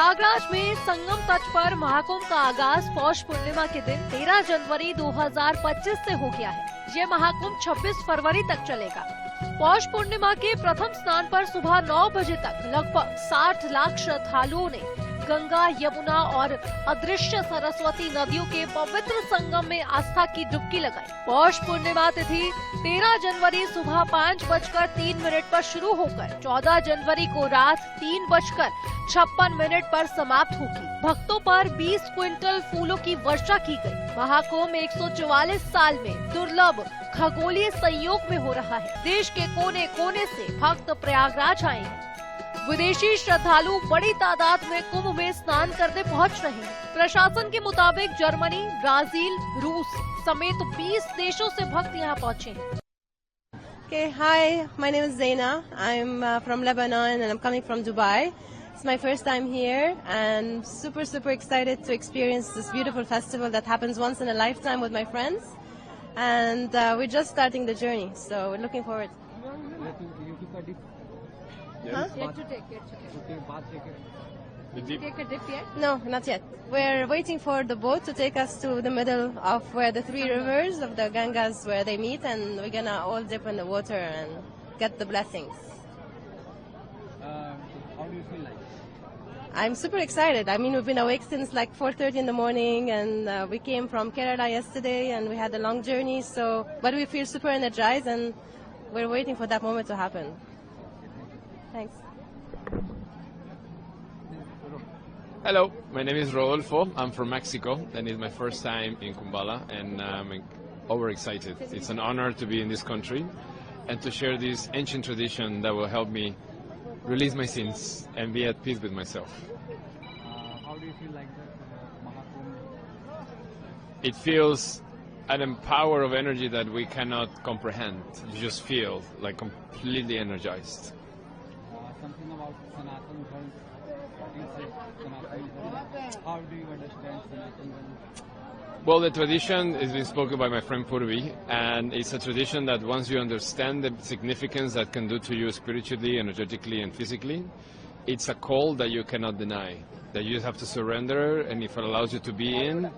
प्रयागराज में संगम तट पर महाकुंभ का आगाज पौष पूर्णिमा के दिन 13 जनवरी 2025 से हो गया है। ये महाकुंभ 26 फरवरी तक चलेगा। पौष पूर्णिमा के प्रथम स्नान पर सुबह 9 बजे तक लगभग 60 लाख श्रद्धालुओं ने गंगा, यमुना और अदृश्य सरस्वती नदियों के पवित्र संगम में आस्था की डुबकी लगाई। पौष पूर्णिमा तिथि 13 जनवरी सुबह 5:03 पर शुरू होकर 14 जनवरी को रात 3:56 पर समाप्त होगी। भक्तों पर 20 क्विंटल फूलों की वर्षा की गई। महाकुंभ 144 साल में दुर्लभ खगोलीय संयोग में हो रहा है। देश के कोने कोने से भक्त प्रयागराज आए हैं। विदेशी श्रद्धालु बड़ी तादाद में कुंभ में स्नान करने पहुंच रहे हैं। प्रशासन के मुताबिक जर्मनी, ब्राजील, रूस समेत 20 देशों से भक्त यहां पहुंचे हैं। Okay, hi, my name is Zaina. I'm from Lebanon and I'm coming from Dubai. It's my first time here and super excited to experience this beautiful festival that happens once in a lifetime with my friends. And we're just starting the journey, so we're looking forward. Huh? Yet to take. Did you take a dip yet? No, not yet. We're waiting for the boat to take us to the middle of where the three rivers of the Gangas where they meet, and we're gonna all dip in the water and get the blessings. How do you feel like? I'm super excited. I mean, we've been awake since like 4:30 in the morning, and we came from Kerala yesterday, and we had a long journey. But we feel super energized, and we're waiting for that moment to happen. Thanks. Hello, my name is Rodolfo. I'm from Mexico, and it's my first time in Kumbala, and I'm overexcited. It's an honor to be in this country and to share this ancient tradition that will help me release my sins and be at peace with myself. How do you feel like that Mahakumbh? It feels an power of energy that we cannot comprehend. You just feel like completely energized. Something about Sanatan Dharma. What do you say Sanatan Dharma? How do you understand Sanatan Dharma? Well, the tradition is being spoken by my friend Purvi, and it's a tradition that once you understand the significance that can do to you spiritually, energetically, and physically, it's a call that you cannot deny, that you just have to surrender, and if it allows you to be in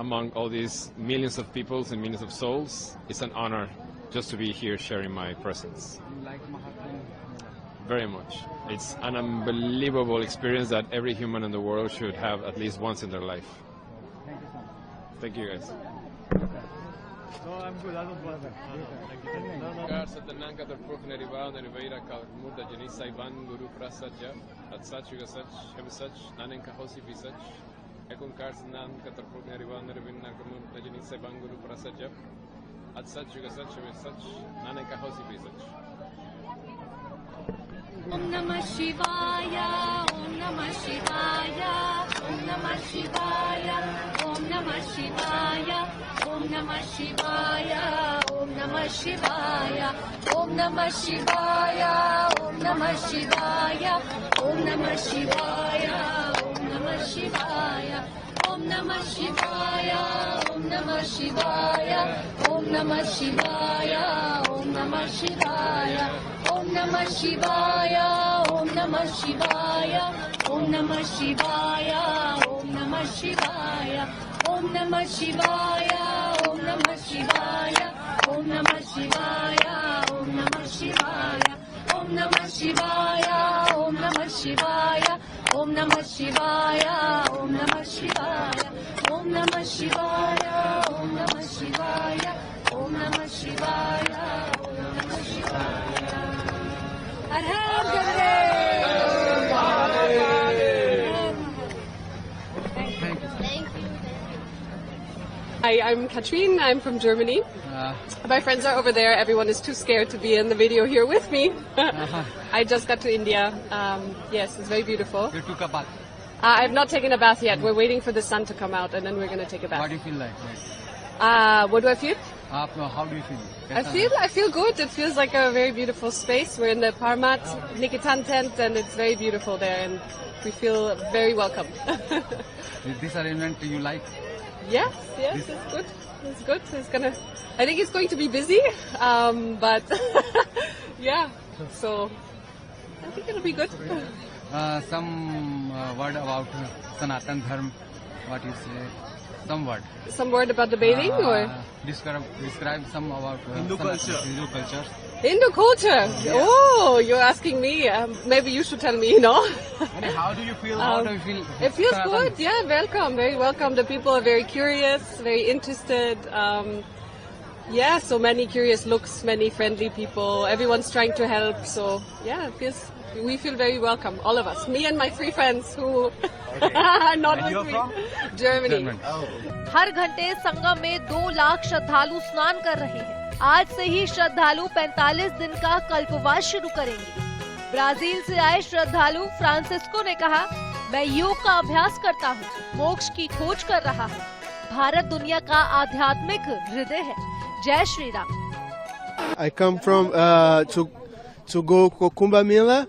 among all these millions of peoples and millions of souls, it's an honor just to be here sharing my presence. You like Mahakumbh? Very much. It's an unbelievable experience that every human in the world should have at least once in their life. Thank you so much. Thank you, guys. No, I'm good. I don't bother. Om Namah Shivaya, Om Namah Shivaya, Om Namah Shivaya, Om Namah Shivaya, Om Namah Shivaya, Om Namah Shivaya, Om Namah Shivaya, Om Namah Shivaya, Om Namah Shivaya, Om Namah Shivaya, Om Namah Shivaya, Om Namah Shivaya, Om Namah Shivaya, Om Namah Shivaya. Om Namah Shivaya, Om Namah Shivaya, Om Namah Shivaya, Om Namah Shivaya, Om Namah Shivaya, Om Namah Shivaya, Om Namah Shivaya, Om Namah Shivaya, Om Namah Shivaya, Om Namah Shivaya, Om Namah Shivaya, Om Namah Shivaya, Om Namah Shivaya, Om Namah Shivaya, Om Namah Shivaya, Om Namah Shivaya. Har Har Hi, I'm Katrine. I'm from Germany. My friends are over there. Everyone is too scared to be in the video here with me. I just got to India. Yes, it's very beautiful. You took a bath. I've not taken a bath yet. We're waiting for the sun to come out and then we're going to take a bath. What do you feel like? What do I feel? How do you feel? I feel good. It feels like a very beautiful space. We're in the Parmat Nikitan tent and it's very beautiful there and we feel very welcome. Is this arrangement you like? Yes, it's good. It's good. I think it's going to be busy, but yeah. So I think it'll be good. Some word about Sanatan Dharma. What you say? Some word. Some word about the bathing or Describe some about Hindu culture. Hindu culture? Oh, you're asking me. Maybe you should tell me. How do you feel? How do you feel? It feels good. Yeah, welcome. Very welcome. The people are very curious, very interested. Yeah, so many curious looks, many friendly people. Everyone's trying to help. So yeah, we feel very welcome. All of us. Me and my 3 friends who are not with me. Germany. हर घंटे संगम में 2 लाख श्रद्धालु स्नान कर रहे हैं। आज से ही श्रद्धालु 45 दिन का कल्पवास शुरू करेंगे। ब्राजील से आए श्रद्धालु फ्रांसिस्को ने कहा, मैं योग का अभ्यास करता हूँ, मोक्ष की खोज कर रहा हूँ। भारत दुनिया का आध्यात्मिक हृदय है। जय Shri Ram. I come from to go Kumbh Mela.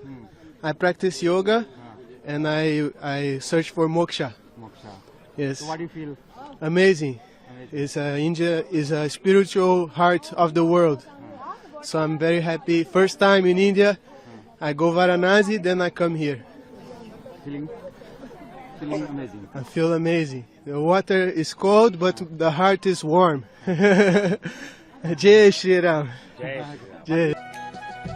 I practice yoga and I search for moksha. Yes. So what do you feel? Amazing. India is a spiritual heart of the world. So I'm very happy. First time in India, I go Varanasi, then I come here. Feeling amazing. I feel amazing. The water is cold, but the heart is warm. Jai Shri Ram. Jai.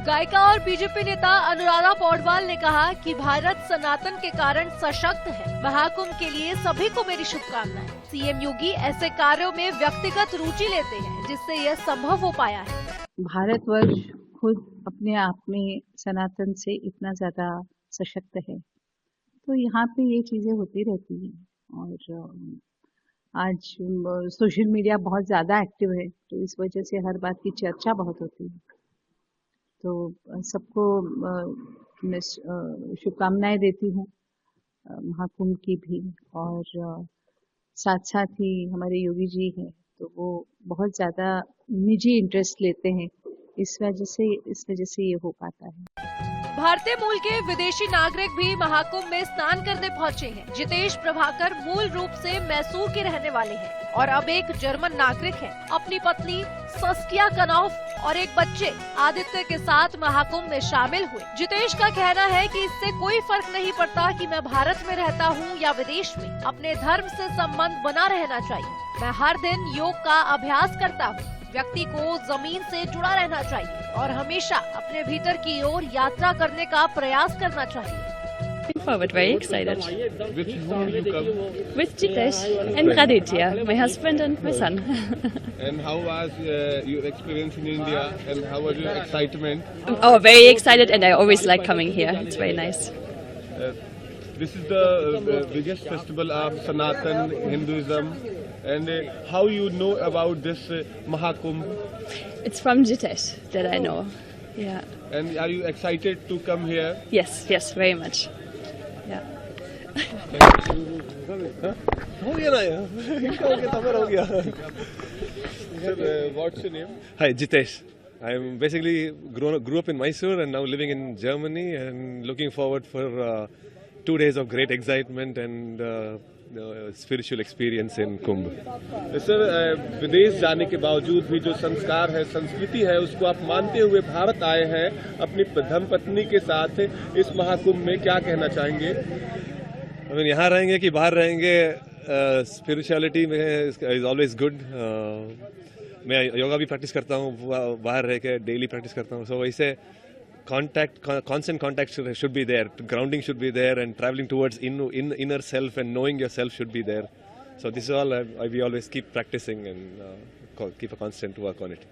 गायिका और BJP नेता अनुराधा पौडवाल ने कहा कि भारत सनातन के कारण सशक्त है। महाकुंभ के लिए सभी को मेरी शुभकामनाएं। सीएम योगी ऐसे कार्यों में व्यक्तिगत रुचि लेते हैं, जिससे यह संभव हो पाया है। भारतवर्ष खुद अपने आप में सनातन से इतना ज्यादा सशक्त है, तो यहाँ पे ये चीजें होती रहती हैं। और आज सोशल मीडिया बहुत ज्यादा एक्टिव है, तो इस वजह से हर बात की चर्चा बहुत होती है। तो सबको मैं शुभकामनाएं देती हूँ महाकुंभ की भी। और साथ साथ ही हमारे योगी जी हैं, तो वो बहुत ज़्यादा निजी इंटरेस्ट लेते हैं, इस वजह से ये हो पाता है। भारतीय मूल के विदेशी नागरिक भी महाकुंभ में स्नान करने पहुंचे हैं। जितेश प्रभाकर मूल रूप से मैसूर के रहने वाले हैं और अब एक जर्मन नागरिक हैं। अपनी पत्नी सस्किया कनौफ और एक बच्चे आदित्य के साथ महाकुंभ में शामिल हुए। जितेश का कहना है कि इससे कोई फर्क नहीं पड़ता कि मैं भारत में रहता हूँ या विदेश में, अपने धर्म से संबंध बना रहना चाहिए। मैं हर दिन योग का अभ्यास करता हूँ। व्यक्ति को जमीन से जुड़ा रहना चाहिए और हमेशा अपने भीतर की ओर यात्रा करने का प्रयास करना चाहिए। Forward, very excited. With whom you come? With Jitesh and Raditya, my husband and my son. And how was your experience in India and how was your excitement? Oh, very excited, and I always like coming here. It's very nice. This is the biggest festival of Sanatan Hinduism. And how you know about this Mahakumbh? It's from Jitesh that I know. Yeah. And are you excited to come here? Yes, very much. Yeah. हो गया ना यार, इनका हो गया तमर हो गया। Sir, what's your name? Hi, Jitesh. I'm basically grew up in Mysore and now living in Germany and looking forward for 2 days of great excitement and spiritual experience in Kumbh. Sir, विदेश जाने के बावजूद भी जो संस्कार है, संस्कृति है, उसको आप मानते हुए भारत आए हैं अपनी धर्मपत्नी के साथ इस महाकुंभ में, क्या कहना चाहेंगे? यहाँ रहेंगे कि बाहर रहेंगे, स्पिरिचुअलिटी में इज ऑलवेज गुड। मैं योगा भी प्रैक्टिस करता हूँ, बाहर रह के डेली प्रैक्टिस करता हूँ। सो वैसे constant contact should be there, grounding should be there, and traveling towards inner self and knowing yourself should be there. So this is all we always keep practicing and keep a constant work on it.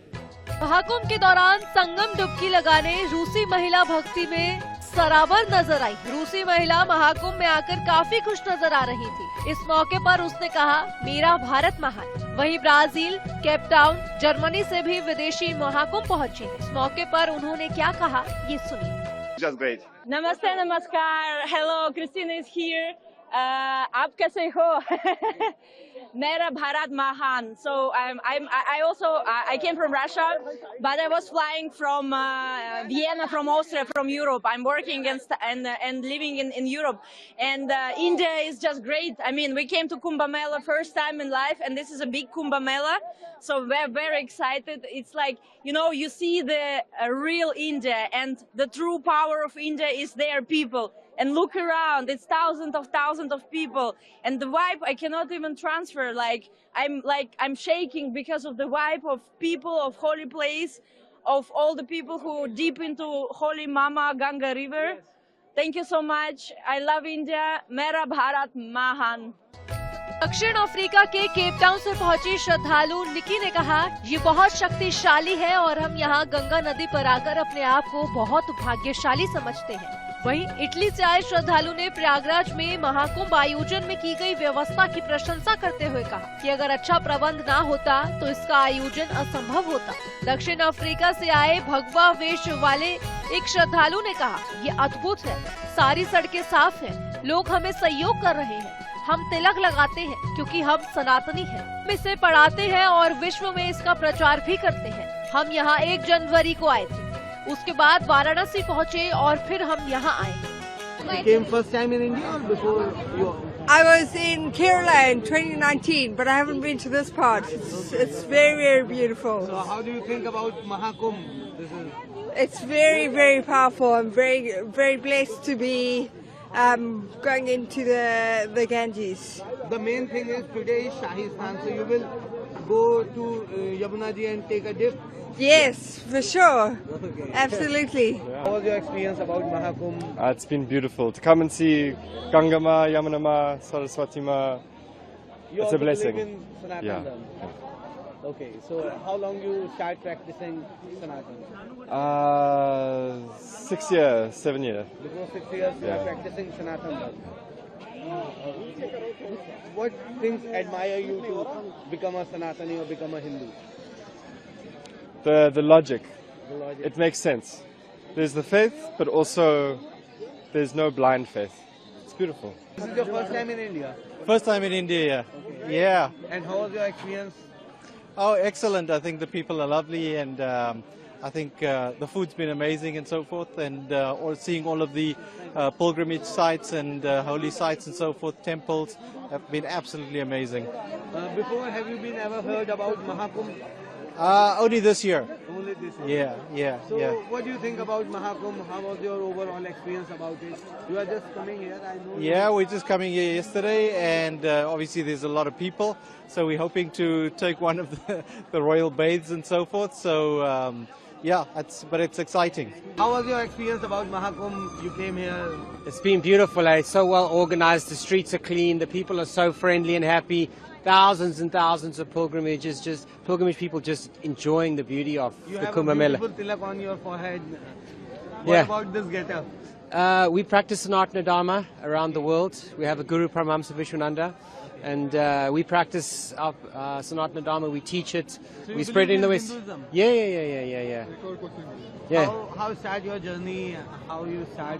Mahakumbh के दौरान संगम डुबकी लगाने रूसी महिला भक्ति में सराबर नजर आई। रूसी महिला महाकुंभ में आकर काफी खुश नजर आ रही थी। इस मौके पर उसने कहा, मेरा भारत महान। वहीं ब्राजील, केप टाउन, जर्मनी से भी विदेशी महाकुंभ पहुंचे। इस मौके पर उन्होंने क्या कहा, ये सुनिए। Just great. नमस्ते, नमस्कार। Hello, Christina is here. आप कैसे हो? मेरा भारत महान. So I came from Russia, but I was flying from Vienna, from Austria, from Europe. I'm working and living in Europe, and India is just great. I mean, we came to Kumbh Mela first time in life, and this is a big Kumbh Mela, so we're very excited. It's like, you see the real India, and the true power of India is their people. and look around. It's thousands of people, and the vibe I cannot even transfer. I'm shaking because of the vibe of people, of holy place, of all the people who are deep into holy Mama Ganga River. Thank you so much. I love India. Mera Bharat Mahan. दक्षिण Africa के Cape Town से पहुंची श्रद्धालु निकी ने कहा, ये बहुत शक्तिशाली है और हम यहाँ गंगा नदी पर आकर अपने आप को बहुत भाग्यशाली समझते हैं। वहीं इटली से आए श्रद्धालु ने प्रयागराज में महाकुंभ आयोजन में की गई व्यवस्था की प्रशंसा करते हुए कहा कि अगर अच्छा प्रबंध ना होता तो इसका आयोजन असंभव होता। दक्षिण अफ्रीका से आए भगवा वेश वाले एक श्रद्धालु ने कहा, ये अद्भुत है, सारी सड़कें साफ हैं, लोग हमें सहयोग कर रहे हैं, हम तिलक लगाते हैं क्योंकि हम सनातनी हैं, हम इसे पढ़ाते हैं और विश्व में इसका प्रचार भी करते हैं। हम यहाँ 1 जनवरी को आए थे, उसके बाद वाराणसी पहुँचे और फिर हम यहाँ आए। You came first time in India or before you? I was in Kerala in 2019, but I haven't been to this part. It's very, very beautiful. So how do you think about Mahakumbh? It's very, very powerful. I'm very, very blessed to be going into the Ganges. The main thing is today is Shahi Snan, so you will go to Yamuna Ji and take a dip? Yes, for sure. Okay. Absolutely. How was your experience about Mahakumbh? It's been beautiful to come and see Gangama, Yamunama, Saraswati Ma. You it's a blessing. Live in Sanatan? Yeah. Okay, so how long you start practicing Sanatan? 6 years, 7 years. Before 6 years you are practicing Sanatan. What things admire you to become a Sanatani or become a Hindu? The logic. It makes sense. There's the faith, but also there's no blind faith. It's beautiful. This is your first time in India? First time in India, yeah. Okay. Yeah. And how was your experience? Oh, excellent. I think the people are lovely, and I think the food's been amazing and so forth, and seeing all of the pilgrimage sites and holy sites and so forth, temples, have been absolutely amazing. Before, have you been ever heard about Mahakumbh? Only this year. Only this year? Yeah. So, what do you think about Mahakumbh? How was your overall experience about it? You are just coming here, I know. Yeah, we're just coming here yesterday, and obviously there's a lot of people, so we're hoping to take one of the royal baths and so forth. So, yeah, but it's exciting. How was your experience about Mahakumbh? You came here. It's been beautiful. It's so well organized. The streets are clean. The people are so friendly and happy. Thousands and thousands of pilgrimage people just enjoying the beauty of the Kumbh Mela. You have a beautiful tilak on your forehead. What Yeah. about this getup? We practice Sanatana Dharma around the world. We have a Guru Paramahamsa Vishwananda, and we practice our Sanatana Dharma. We teach it. So we spread it in the West. Hinduism? Yeah. Yeah. How started your journey? How you start?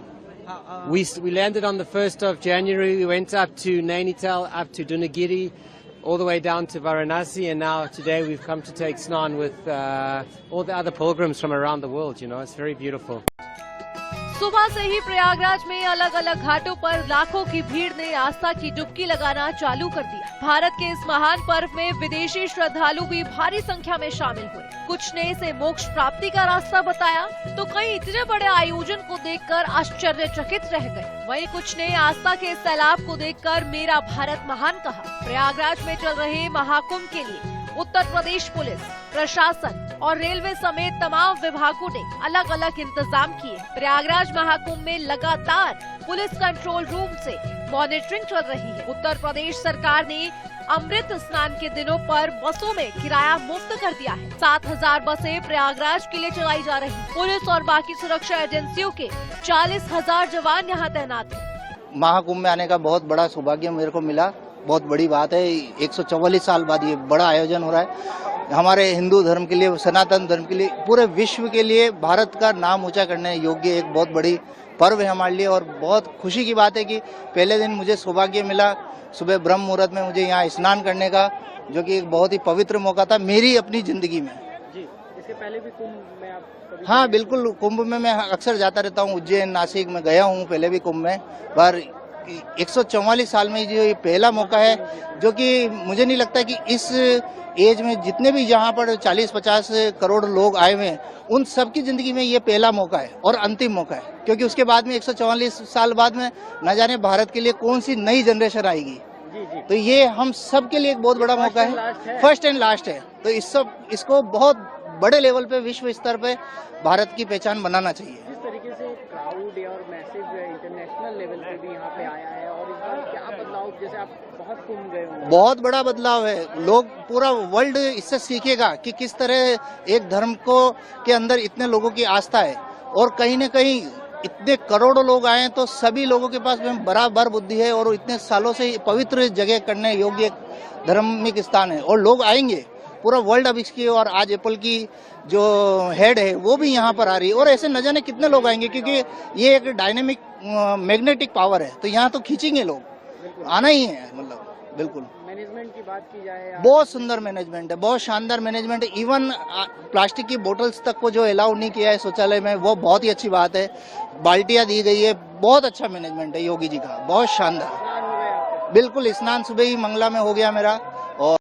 We landed on the 1st of January. We went up to Nainital, up to Dunagiri, all the way down to Varanasi, and now today we've come to take Snan with all the other pilgrims from around the world. You know, it's very beautiful. सुबह से ही प्रयागराज में अलग अलग घाटों पर लाखों की भीड़ ने आस्था की डुबकी लगाना चालू कर दिया। भारत के इस महान पर्व में विदेशी श्रद्धालु भी भारी संख्या में शामिल हुए। कुछ ने इसे मोक्ष प्राप्ति का रास्ता बताया, तो कई इतने बड़े आयोजन को देखकर आश्चर्यचकित रह गए। वहीं कुछ ने आस्था के सैलाब को देखकर मेरा भारत महान कहा। प्रयागराज में चल रहे महाकुंभ के लिए उत्तर प्रदेश पुलिस, प्रशासन और रेलवे समेत तमाम विभागों ने अलग अलग इंतजाम किए। प्रयागराज महाकुंभ में लगातार पुलिस कंट्रोल रूम से मॉनिटरिंग चल रही है। उत्तर प्रदेश सरकार ने अमृत स्नान के दिनों पर बसों में किराया मुफ्त कर दिया है। 7000 बसें प्रयागराज के लिए चलाई जा रही। पुलिस और बाकी सुरक्षा एजेंसियों के 40,000 जवान यहाँ तैनात हैं। महाकुंभ में आने का बहुत बड़ा सौभाग्य मेरे को मिला। बहुत बड़ी बात है। 144 साल बाद ये बड़ा आयोजन हो रहा है। हमारे हिंदू धर्म के लिए, सनातन धर्म के लिए, पूरे विश्व के लिए भारत का नाम ऊंचा करने योग्य एक बहुत बड़ी पर्व है हमारे लिए। और बहुत खुशी की बात है कि पहले दिन मुझे सौभाग्य मिला सुबह ब्रह्म मुहूर्त में मुझे यहाँ स्नान करने का, जो कि एक बहुत ही पवित्र मौका था मेरी अपनी जिंदगी में। जी, इसके पहले भी कुंभ में आप? हाँ बिल्कुल, कुंभ में मैं अक्सर जाता रहता हूँ। उज्जैन, नासिक में गया हूँ पहले भी कुंभ में, पर 144 साल में जो ये पहला मौका है, जो कि मुझे नहीं लगता कि इस एज में जितने भी यहाँ पर 40-50 करोड़ लोग आए हुए हैं, उन सबकी जिंदगी में ये पहला मौका है और अंतिम मौका है, क्योंकि उसके बाद में 144 साल बाद में न जाने भारत के लिए कौन सी नई जनरेशन आएगी। तो ये हम सब के लिए एक बहुत बड़ा मौका है, फर्स्ट एंड लास्ट है। तो इसको बहुत बड़े लेवल पे, विश्व स्तर पे भारत की पहचान बनाना चाहिए। जिस तरीके से क्राउड और मैसेज इंटरनेशनल लेवल पे भी यहाँ पे आया है, और इस बार क्या बदलाव, जैसे आप बहुत कुंभ गए होंगे, बहुत बड़ा बदलाव है। लोग, पूरा वर्ल्ड इससे सीखेगा कि किस तरह एक धर्म को के अंदर इतने लोगों की आस्था है, और कहीं न कहीं इतने करोड़ों लोग आए हैं तो सभी लोगों के पास में बराबर बुद्धि है, और इतने सालों से पवित्र जगह करने योग्य धार्मिक स्थान है, और लोग आएंगे पूरा वर्ल्ड अब इसकी। और आज एप्पल की जो हेड है वो भी यहाँ पर आ रही है, और ऐसे न जाने कितने लोग आएंगे, क्योंकि ये एक डायनेमिक मैग्नेटिक पावर है, तो यहाँ तो खींचेंगे लोग, आना ही है। मतलब बिल्कुल मैनेजमेंट की बात की जाए, बहुत सुंदर मैनेजमेंट है, बहुत शानदार मैनेजमेंट है। इवन प्लास्टिक की बोतल्स तक को जो अलाउ नहीं किया है शौचालय में, वो बहुत ही अच्छी बात है। बाल्टियां दी गई है, बहुत अच्छा मैनेजमेंट है योगी जी का, बहुत शानदार। बिल्कुल, स्नान सुबह ही मंगला में हो गया मेरा। और